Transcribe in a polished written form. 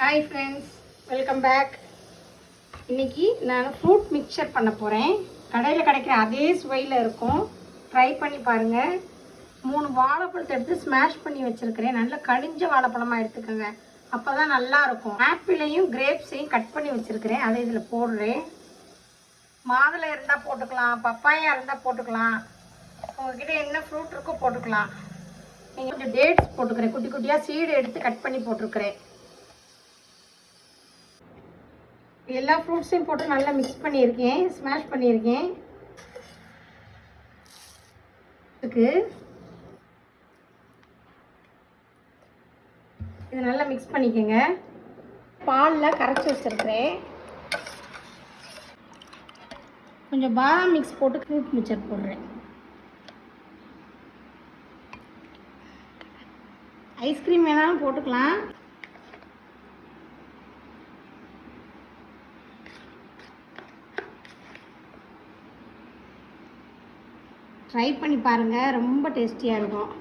Hi friends, welcome back. இன்றைக்கி நான் fruit mixture பண்ண போகிறேன். கடையில் கிடைக்கிற அதே சுவையில் இருக்கும். ட்ரை பண்ணி பாருங்கள். 3 வாழைப்பழத்தை எடுத்து ஸ்மாஷ் பண்ணி வச்சுருக்கிறேன். நல்லா கனிஞ்ச வாழைப்பழமாக எடுத்துக்கோங்க, அப்போ தான் நல்லாயிருக்கும். ஆப்பிளையும் கிரேப்ஸையும் கட் பண்ணி வச்சுருக்கிறேன், அதை இதில் போடுறேன். மாதுளை இருந்தால் போட்டுக்கலாம், பப்பாயா இருந்தால் போட்டுக்கலாம், உங்கள்கிட்ட என்ன ஃப்ரூட் இருக்கோ போட்டுக்கலாம். நீங்கள் கொஞ்சம் டேட்ஸ் போட்டுக்கிறேன், குட்டி குட்டியாக சீடு எடுத்து கட் பண்ணி போட்டிருக்கிறேன். எல்லா ஃப்ரூட்ஸையும் போட்டு நல்லா மிக்ஸ் பண்ணியிருக்கேன், ஸ்மாஷ் பண்ணியிருக்கேன். இது நல்லா மிக்ஸ் பண்ணிக்கோங்க. பாலில் கரைச்சி வச்சுருக்கிறேன். கொஞ்சம் பாதாம் மிக்ஸ் போட்டு ஃப்ரூட் மிக்சர் போடுறேன். ஐஸ்கிரீம் வேணாலும் போட்டுக்கலாம். ட்ரை பண்ணி பாருங்கள், ரொம்ப டேஸ்டியாக இருக்கும்.